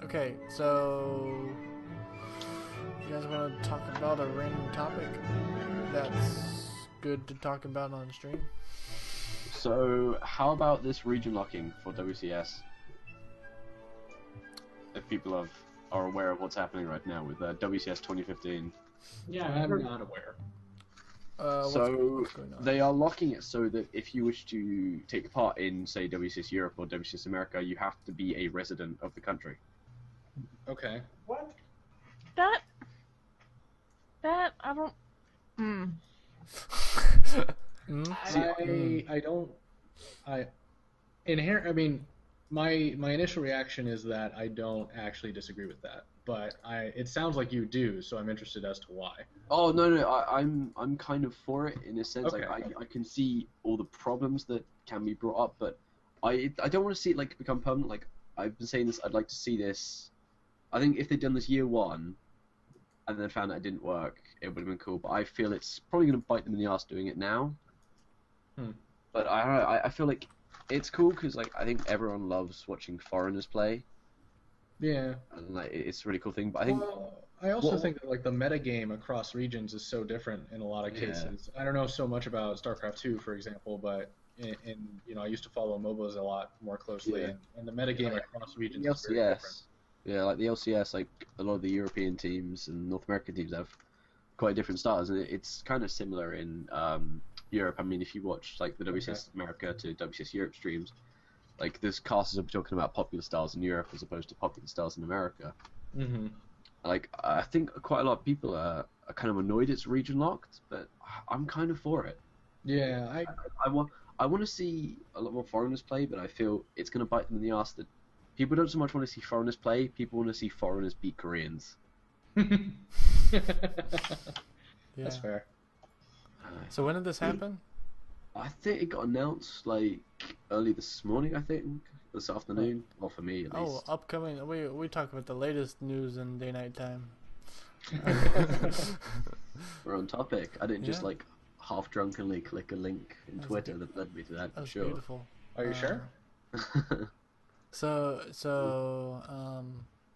Okay, so you guys want to talk about a random topic that's good to talk about on stream? So, how about this region locking for WCS? If people are aware of what's happening right now with WCS 2015. Yeah, I'm not aware. What's going on? They are locking it so that if you wish to take part in, say, WCS Europe or WCS America, you have to be a resident of the country. Okay. What? That I don't. Hmm. I don't. I mean, my initial reaction is that I don't actually disagree with that, but it sounds like you do, so I'm interested as to why. Oh no, I'm kind of for it in a sense. Okay. Like I can see all the problems that can be brought up, but I don't want to see it like become permanent. Like I've been saying this, I'd like to see this. I think if they'd done this year one, and then found out it didn't work, it would have been cool. But I feel it's probably going to bite them in the ass doing it now. But I don't know. I feel like it's cool because like I think everyone loves watching foreigners play. Yeah. And like it's a really cool thing. But I think. Well, I also think that like the metagame across regions is so different in a lot of cases. I don't know so much about StarCraft 2, for example, but in I used to follow MOBAs a lot more closely, and the metagame across regions is very different. Yeah, like the LCS, like a lot of the European teams and North American teams have quite different styles, and it's kind of similar in Europe. I mean, if you watch like the WCS America to WCS Europe streams, like there's casters are talking about popular styles in Europe as opposed to popular styles in America. Mm-hmm. Like I think quite a lot of people are kind of annoyed it's region locked, but I'm kind of for it. Yeah, I want to see a lot more foreigners play, but I feel it's going to bite them in the ass that people don't so much want to see foreigners play, people want to see foreigners beat Koreans. That's fair. So when did this happen? I think it got announced like early this morning, I think. This afternoon. Well, for me at least. Oh, upcoming. We talk about the latest news in DayKnight Time. We're on topic. I didn't just like half drunkenly click a link in Twitter that led me to that. That's sure. beautiful. Are you sure?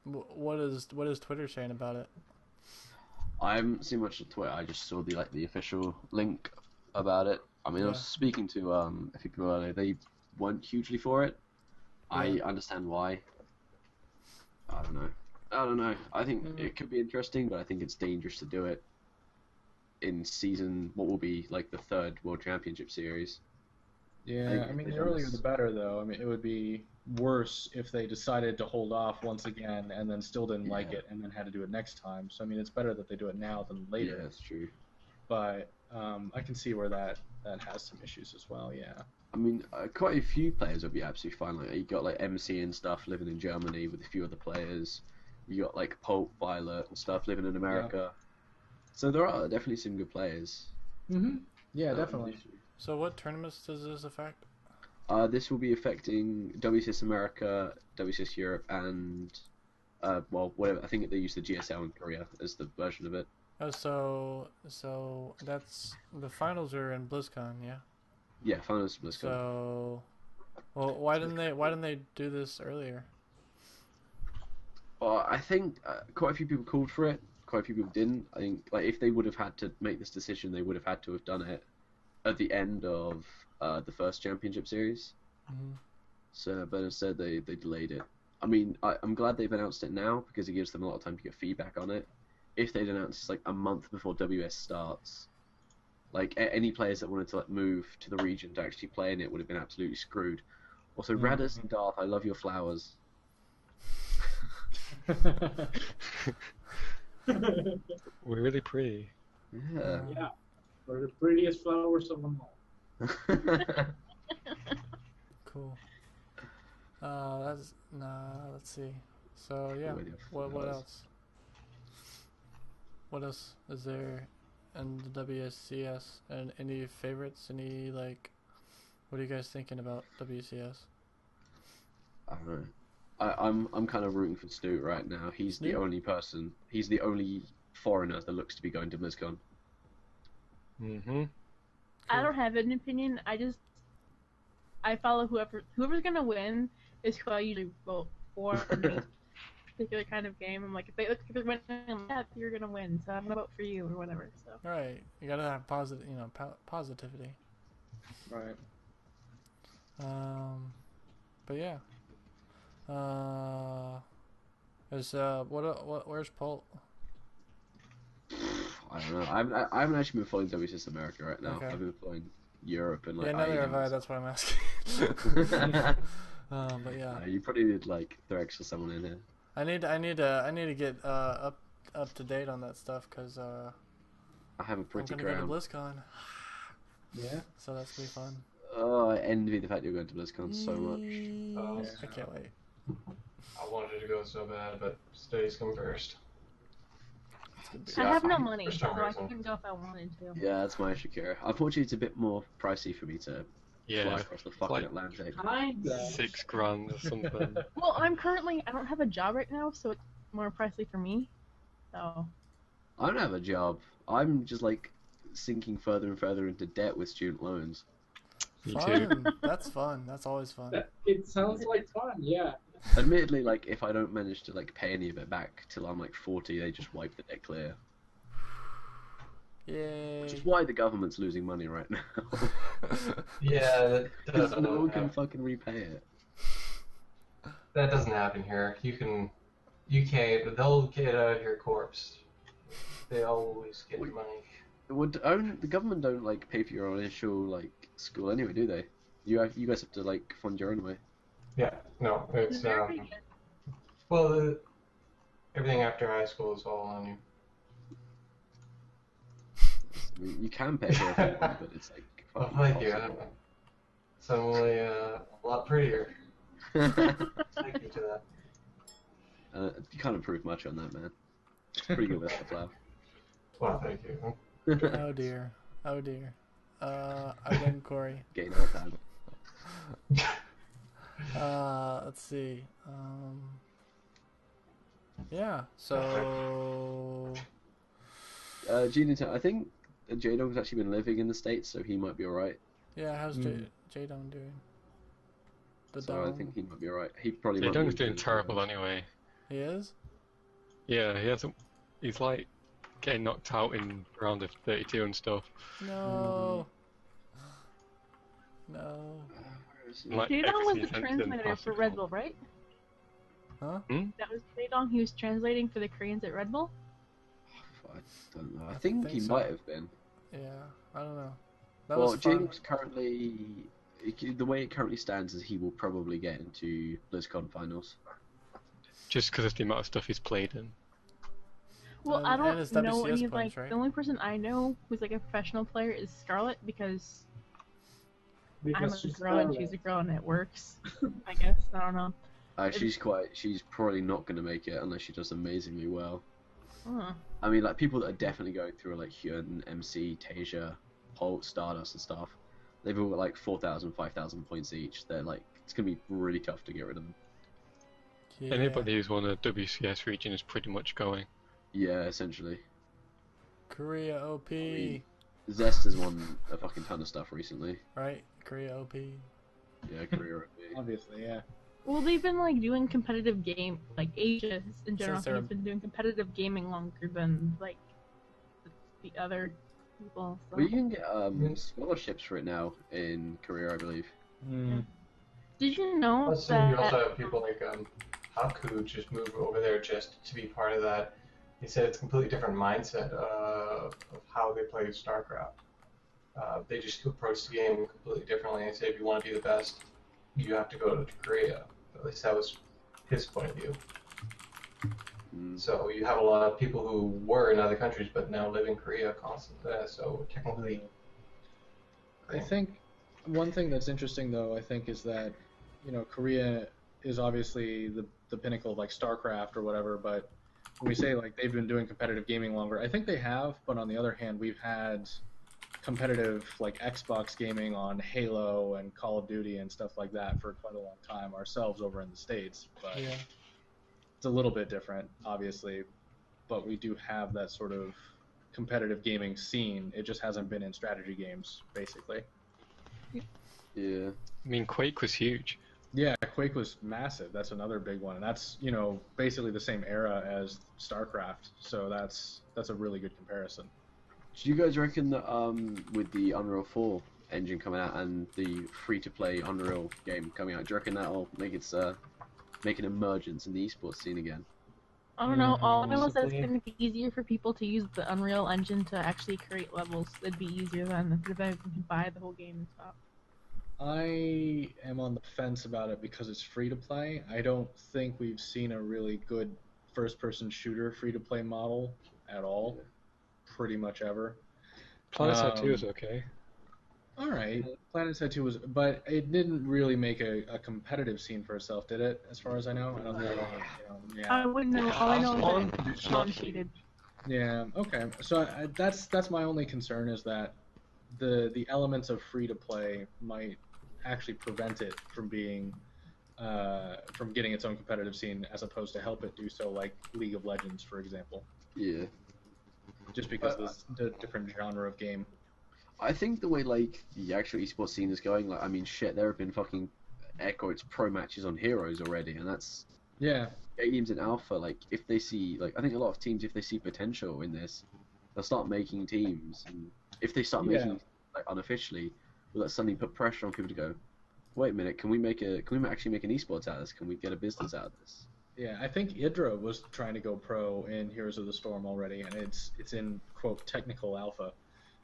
What is Twitter saying about it? I haven't seen much of Twitter. I just saw the official link about it. I mean, I was speaking to a few people earlier. They weren't hugely for it. I understand why. I don't know. I think it could be interesting, but I think it's dangerous to do it in season what will be like the third World Championship series. Yeah, I mean, the earlier the better, though. I mean, it would be worse if they decided to hold off once again and then still didn't like it and then had to do it next time. So, I mean, it's better that they do it now than later. Yeah, that's true. But I can see where that has some issues as well, yeah. I mean, quite a few players would be absolutely fine. Like, you got, like, MC and stuff living in Germany with a few other players. You got, like, Pope, Violet and stuff living in America. So there are definitely some good players. Mm-hmm. Yeah, definitely. So what tournaments does this affect? This will be affecting WCS America, WCS Europe, and whatever. I think they use the GSL in Korea as the version of it. Oh, so that's the finals are in BlizzCon, yeah. Yeah, finals of BlizzCon. So, well, why didn't they do this earlier? Well, I think quite a few people called for it. Quite a few people didn't. I think like if they would have had to make this decision, they would have had to have done it at the end of the first championship series. Mm-hmm. So, but instead they delayed it. I mean, I'm glad they've announced it now because it gives them a lot of time to get feedback on it. If they'd announced this like a month before WS starts, like any players that wanted to like move to the region to actually play in it would have been absolutely screwed. Also, Radders and Darth, I love your flowers. We're really pretty. Yeah. Yeah. We're the prettiest flowers of them all. Cool. Let's see. So yeah, what else? What else is there in the WCS? And any favorites? Any like? What are you guys thinking about WCS? I don't know. I'm kind of rooting for Stu right now. He's the only person. He's the only foreigner that looks to be going to BlizzCon. Mm-hmm. I don't have an opinion. I follow whoever's gonna win is who I usually vote for. particular kind of game. I'm like, if they look like they're winning, I'm like, yeah, you're gonna win, so I'm gonna vote for you or whatever. So. Right. You gotta have positive, positivity. Right. But yeah. Where's Pult? I don't know. I haven't actually been following WCS America right now. Okay. I've been following Europe and like. Yeah, neither have I. IEMs. That's why I'm asking. But yeah. You probably need like Threx or someone in here. I need to get up to date on that stuff because I have a I'm pretty gonna go to crown. BlizzCon. Yeah. So that's gonna be fun. Oh, I envy the fact you're going to BlizzCon so much. Oh, I can't wait. I wanted to go so bad, but studies come first. I Yeah, have no money, for so some I reason. couldn't go if I wanted to. Yeah, that's my issue, Kira. Unfortunately, it's a bit more pricey for me to fly Yeah, across the fucking like- Atlantic. Kinda. $6,000 or something. Well, I don't have a job right now, so it's more pricey for me. So. I don't have a job. I'm just like sinking further and further into debt with student loans. Me too. Fun. That's fun. That's always fun. It sounds like fun, yeah. Admittedly, like if I don't manage to like pay any of it back till I'm like 40, they just wipe the debt clear. Yay. Which is why the government's losing money right now. Yeah, Because no one can fucking repay it. that doesn't happen here. You can't, they'll get your corpse. They always get your money. The government don't like pay for your initial like school anyway, do they? You guys have to like fund your own way. Yeah, no, it's, Very good. well, everything after high school is all on you. I mean, you can pay for everything, but it's like Oh, fucking thank you. impossible. Suddenly, a lot prettier. Thank you to that. You can't improve much on that, man. It's pretty good with the flower. Well, thank you. Oh dear. Oh dear. I blame Corey. Gain out time. Let's see. Yeah. So. Gene, I think J-Dog's actually been living in the States, so he might be alright. Yeah. How's J-Dong doing? The So I dome. think he might be alright. He probably. Yeah, might Dung's be doing terrible anyway. He is. Yeah, he's like getting knocked out in round of 32 and stuff. No. No. Like, Jaedong was every the season translator for possible. Red Bull, right? Huh? That was Jaedong. He was translating for the Koreans at Red Bull. I don't know. I think he so. might have been. Yeah. I don't know. That Well, was fun. J-Dog's currently. The way it currently stands is he will probably get into BlizzCon finals. Just because of the amount of stuff he's played in. Well, And- I and his don't know WCS any of points, like right? the only person I know who's like a professional player is Scarlet because I'm Because a she's girl and Scarlet. she's a girl and it works. I guess I don't know. She's probably not going to make it unless she does amazingly well. Huh. I mean, like people that are definitely going through like Hyun, MC, Tasia, Holt, Stardust, and stuff. They've all got like 4,000, 5,000 points each. They're like, it's gonna be really tough to get rid of them. Yeah. Anybody who's won a WCS region is pretty much going. Yeah, essentially. Korea OP. mean- Zest has won a fucking ton of stuff recently. Right? Korea OP. Yeah, career. Obviously, yeah. Well, they've been like doing competitive game, like Asia in general Since they're- has been doing competitive gaming longer than like the other people. So. Well, you can get scholarships for it now in Korea, I believe. Did you know Plus, that? you also have people like Haku just move over there just to be part of that. He said it's a completely different mindset of how they play StarCraft. They just approach the game completely differently. They say if you want to be the best, you have to go to Korea. At least that was his point of view. Mm. So you have a lot of people who were in other countries but now live in Korea constantly. So technically, I think one thing that's interesting, though, I think, is that, you know, Korea is obviously the pinnacle of like StarCraft or whatever, but when we say like they've been doing competitive gaming longer, I think they have, but on the other hand, we've had competitive like Xbox gaming on Halo and Call of Duty and stuff like that for quite a long time ourselves over in the States, but Yeah. it's a little bit different, obviously, but we do have that sort of competitive gaming scene. It just hasn't been in strategy games, basically. Yeah. I mean, Quake was huge. Yeah, Quake was massive. That's another big one, and that's basically the same era as StarCraft. So that's a really good comparison. Do you guys reckon that with the Unreal 4 engine coming out and the free-to-play Unreal game coming out, do you reckon that'll make an emergence in the esports scene again? I don't know. All I know is that it's Possibly. going to be easier for people to use the Unreal Engine to actually create levels. It'd be easier than if I can buy the whole game and stuff. I am on the fence about it because it's free to play. I don't think we've seen a really good first-person shooter free-to-play model at all, pretty much ever. PlanetSide 2 is okay. All right, PlanetSide 2 was, but it didn't really make a competitive scene for itself, did it? As far as I know, I don't know. I wouldn't know. All I know is that It's it's not non-cheated. Yeah. Okay. So that's my only concern is that the elements of free to play might actually prevent it from being from getting its own competitive scene, as opposed to help it do so, like League of Legends, for example. Yeah. Just because of the different genre of game. I think the way like the actual esports scene is going, like I mean, shit, there have been fucking air quotes pro matches on Heroes already, and that's Yeah. games in alpha. Like if they see, like I think a lot of teams, if they see potential in this, they'll start making teams, and if they start making like unofficially, will that suddenly put pressure on people to go, wait a minute, can we actually make an esports out of this? Can we get a business out of this? Yeah, I think Idra was trying to go pro in Heroes of the Storm already, and it's in quote technical alpha.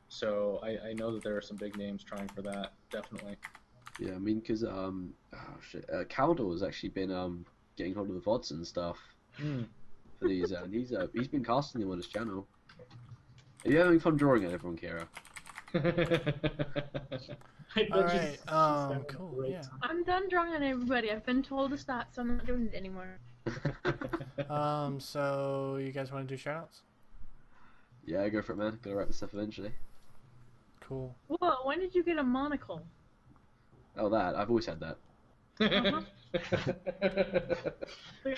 So I know that there are some big names trying for that, definitely. Yeah, I mean, because Caldor has actually been getting hold of the VODs and stuff for these, and he's been casting them on his channel. Are you having fun drawing at everyone, Kira? Alright, cool, yeah. I'm done drawing on everybody. I've been told to stop, so I'm not doing it anymore. So you guys want to do shoutouts? Yeah, go for it, man. Gotta wrap this up eventually. Cool. Whoa, when did you get a monocle? Oh, that. I've always had that. Uh-huh.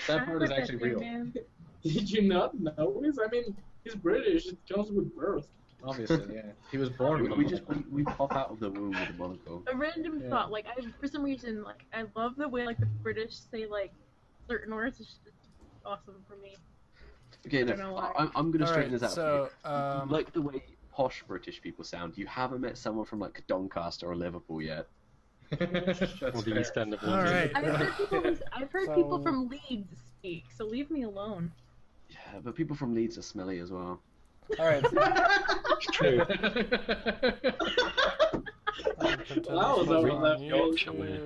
That part is actually real. Man. Did you not notice? I mean, he's British. It comes with birth. Obviously, yeah. He was born with We pop out of the womb with a monocle. A random thought, like for some reason, like I love the way like the British say like certain words. It's just awesome for me. Okay, don't know why. I'm gonna straighten Alright, this out so, for you. Like the way posh British people sound. You haven't met someone from like Doncaster or Liverpool yet. That's Or the fair. East End of All London. right. I've heard So- people from Leeds speak, so leave me alone. Yeah, but people from Leeds are smelly as well. Alright. It's true. That was over left Yorkshire way.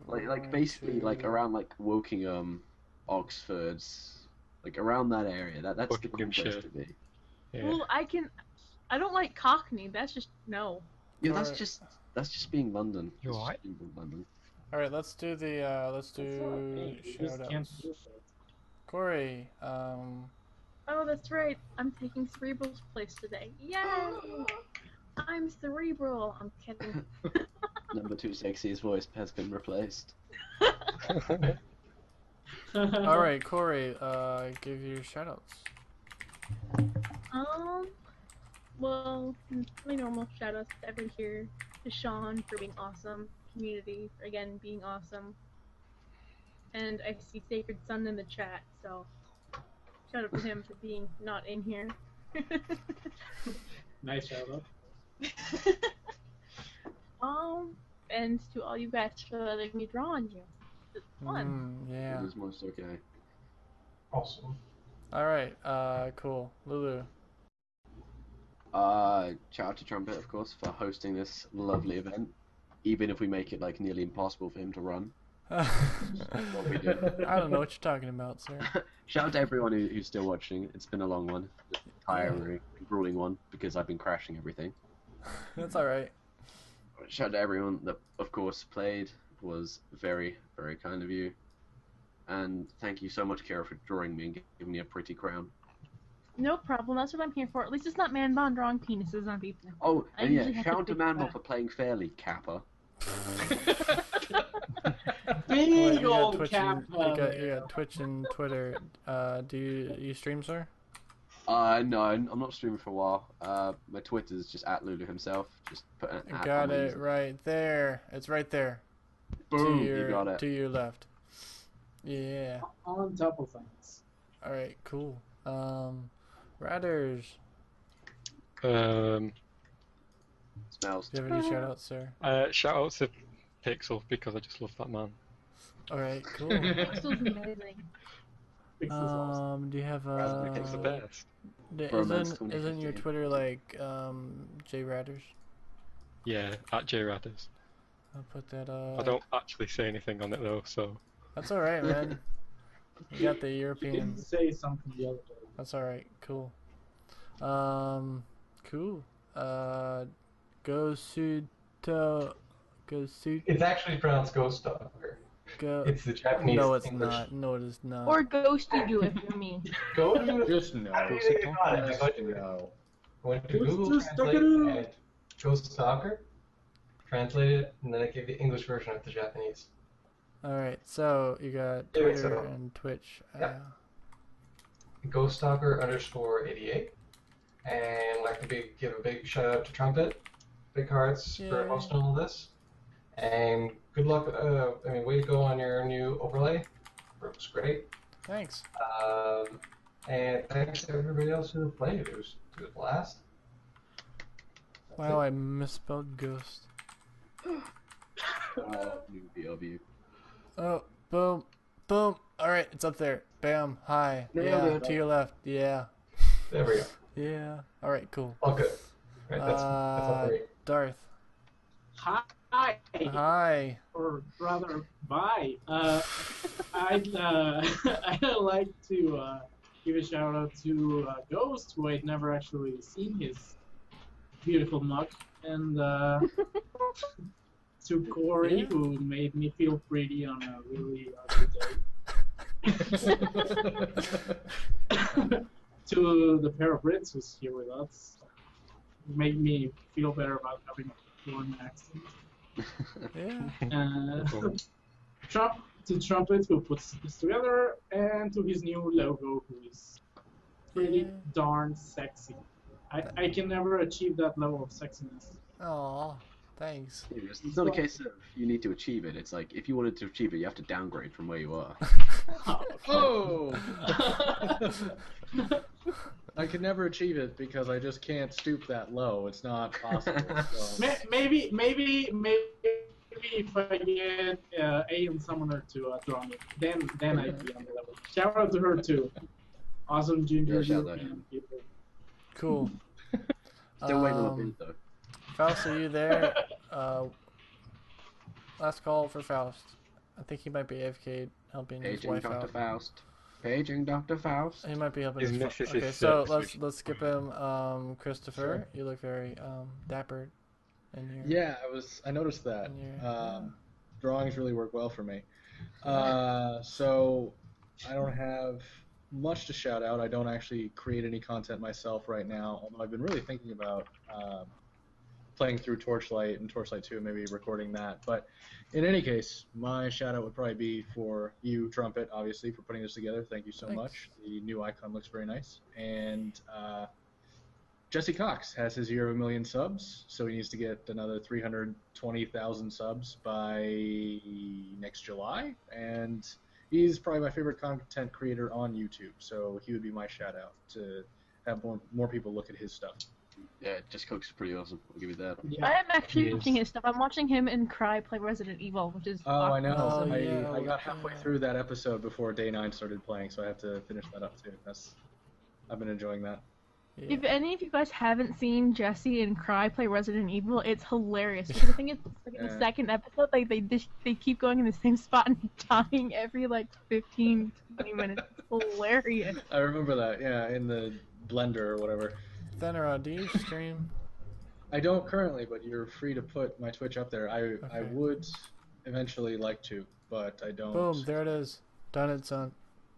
Like basically like around like Wokingham, Oxford's, like around that area. That's the cool place Buckinghamshire. to be. Yeah. Well, I don't like Cockney. That's just no. Yeah, Alright. that's just being London. You That's alright? just being London. Alright, let's do shoutouts. Corey, Oh, that's right. I'm taking Cerebral's place today. Yay! I'm Cerebral. I'm kidding. Number 2 sexiest voice has been replaced. alright, Corey, give your shoutouts. Well, my normal shoutouts to everyone here, to Sean for being awesome, community for again being awesome, and I see Sacred Sun in the chat, so shout out to him for being not in here. Nice shout out. And to all you guys for letting me draw on you. It's fun. Yeah. It was most okay. Awesome. Alright, cool. Lulu. Shout out to Trumpet, of course, for hosting this lovely event. Even if we make it like nearly impossible for him to run. What we do. I don't know what you're talking about, sir. Shout out to everyone who's still watching. It's been a long one, tiring, grueling one because I've been crashing everything. That's alright. Shout out to everyone that, of course, played. It was very, very kind of you. And thank you so much, Kara, for drawing me and giving me a pretty crown. No problem, that's what I'm here for. At least it's not Man-Bon drawing penises on people. Oh, I and yeah, usually have shout to out to fix Manbot that. for playing fairly, Kappa. Big You got old Twitch cap. and, you got Twitch and Twitter. Do you stream, sir? No, I'm not streaming for a while. My Twitter's just at Lulu himself. Just put an at Got on my it user. right there. It's right there. Boom, to your, you got it. To your left. Yeah. On top of things. Alright, cool. Radders. Smells. Do you have any shoutouts, sir? Shout out to Pixel because I just love that man. Alright, cool. Pixel's amazing. Pixel's awesome. Do you have It's the best. Isn't your Twitter like JRadders? Yeah, at JRadders. I'll put that I don't actually say anything on it though, so. That's alright, man. We got the You European. didn't say something the other day. That's alright, cool. Cool. Go suit. It's actually pronounced Ghost Stalker. Go. It's the Japanese No, it's English. not. No, it is not. Or Ghosty do if you're me. Go to Just no. I really got it. I got you. No. Went to Ghost Google Translate Stalker. and Ghost Stalker, translated it, and then it gave the English version of the Japanese. Alright, so you got Yeah, Twitter so- and Twitch. Yep. Ghost Stalker _88, and I'd like to give a big shout out to Trumpet, Big Hearts for Yay. hosting all this, and good luck. Way to go on your new overlay. It was great. Thanks. And thanks to everybody else who played it. It was a blast. That's Wow, it. I misspelled ghost. Newbie of you. Oh, boom, boom. Alright, it's up there. Bam, hi. Nailed Yeah, it. to your left. Yeah. There we go. Yeah. Alright, cool. All good. Right, that's all great. Darth. Hi. Hi. Or rather, bye. I'd like to give a shout out to Ghost, who I'd never actually seen his beautiful mug, and to Corey, Yeah. who made me feel pretty on a really ugly day. To the pair of Brits who's here with us, made me feel better about having a foreign accent. Yeah. To Trumpet, who puts this together, and to his new logo, who is pretty Yeah. darn sexy. I can never achieve that level of sexiness. Aw, thanks. It's not a case of you need to achieve it. It's like if you wanted to achieve it, you have to downgrade from where you are. Oh! I could never achieve it because I just can't stoop that low. It's not possible. So. Maybe if I get Alien Summoner to draw me, then I'd be on the level. Shout out to her too. Awesome ginger. Yeah, shout out. European people. Cool. Still waiting on a bid though. Faust, are you there? Last call for Faust. I think he might be AFK helping his Paging wife Dr. out. Faust. Paging Dr. Faust. He might be helping His his missus Okay, is so sick. let's skip him. Christopher, you look very dapper in your Yeah, I noticed that. in your Drawings really work well for me. So I don't have much to shout out. I don't actually create any content myself right now, although I've been really thinking about playing through Torchlight and Torchlight 2 and maybe recording that. But in any case, my shout out would probably be for you, Trumpet, obviously, for putting this together. Thank you so Thanks. much. The new icon looks very nice. And Jesse Cox has his year of 1 million subs, so he needs to get another 320,000 subs by next July. And he's probably my favorite content creator on YouTube, so he would be my shout out to have more people look at his stuff. Yeah, Just Cook's pretty awesome. I'll give you that. Yeah. I am actually He is. watching his stuff. I'm watching him and Cry play Resident Evil, which is Oh, I know. Oh, I yeah, got halfway yeah. through that episode before Day 9 started playing, so I have to finish that up too. I've been enjoying that. Yeah. If any of you guys haven't seen Jesse and Cry play Resident Evil, it's hilarious. Because I think it's like in the Yeah. second episode, like they keep going in the same spot and dying every like 15, 20 minutes. It's hilarious. I remember that, yeah, in the blender or whatever. Thanorodd, do you stream? I don't currently, but you're free to put my Twitch up there. I Okay. would eventually like to, but I don't. Boom, there it is. Done it, son.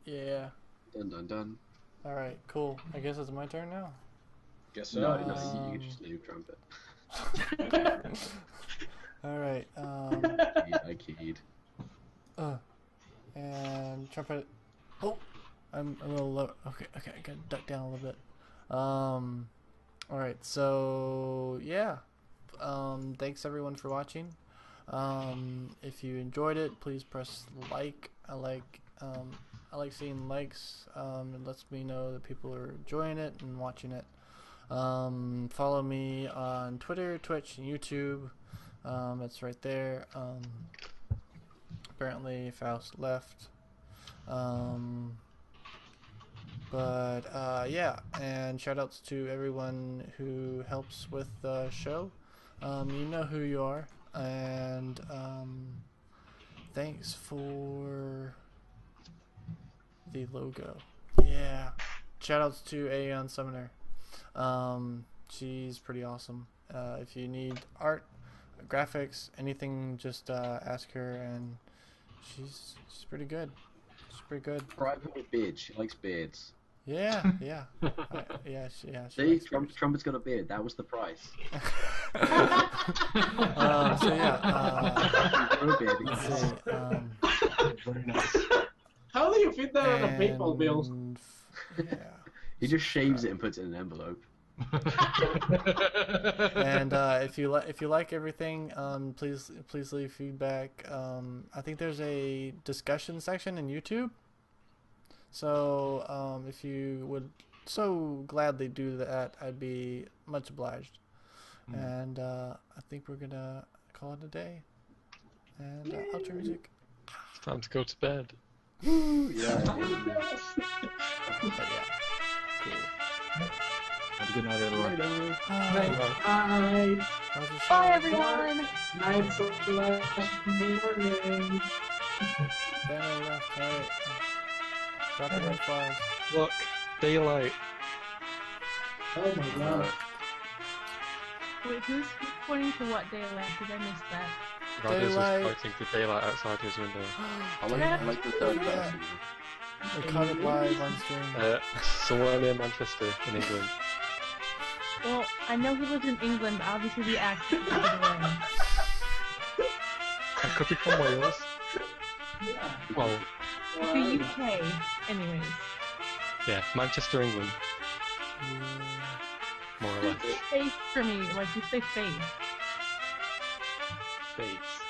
Yeah. Dun dun dun. Alright, cool. I guess it's my turn now. Guess so. No, Um, you can just leave Trumpet. Alright, I keyed. and Trumpet. Oh! I'm a little low. Okay, I gotta duck down a little bit. Alright, so yeah. Thanks everyone for watching. If you enjoyed it, please press like. I like seeing likes. It lets me know that people are enjoying it and watching it. Follow me on Twitter, Twitch, and YouTube. It's right there. Apparently Faust left. Yeah, and shoutouts to everyone who helps with the show. You know who you are, and thanks for the logo. Yeah, shoutouts to Aeon Summoner. She's pretty awesome. If you need art, graphics, anything, just ask her, and she's pretty good. She's pretty good. Private beard. She likes beards. Yeah. She See, likes Trumpet's got a beard. That was the price. Let's see. Very nice. How do you fit that on a PayPal bill? Yeah. He just shaves it and puts it in an envelope. And if you like everything, please leave feedback. I think there's a discussion section in YouTube. So if you would so gladly do that, I'd be much obliged. And I think we're gonna call it a day. And outro music. It's time to go to bed. Yeah. But yeah, cool. Have a good night, everyone. Night. How's your show? Bye, everyone. Night/morning. Banner left, alright. Drop the red flags. Look, daylight. Oh my god. Wait, who's pointing to what daylight? Because I missed that. Radders was Daylight. pointing to daylight outside his window. I like the third person. We caught it live on stream. Somewhere near Manchester in England. Well, I know he lives in England, but obviously the accent is away. I could be from Wales. Well, The UK, anyways. yeah, Manchester, England, more or less. Face for me, like you say face. States.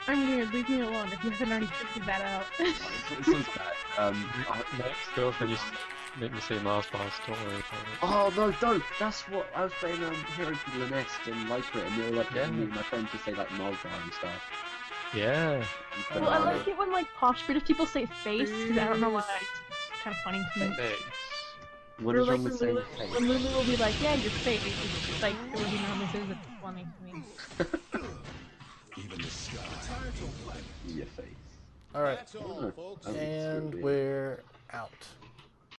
I'm weird, leave me alone if you haven't already figured that out. This is bad. My ex-girlfriend used to make me say Mars bars, don't worry about it. Oh no, don't! That's what I was playing Hero to the Nest and Lycra, and they were like getting me and my friends to say like Mars bar and stuff. Yeah. But, Well, I like it when like posh British people say face, because I don't know why. It's kind of funny to me. Thanks. What Or is like wrong with when saying Lulu, face? when Lulu will be like, yeah, your face. It's like the way he normally says it's funny to me. Your face. Alright, Oh, and we're out.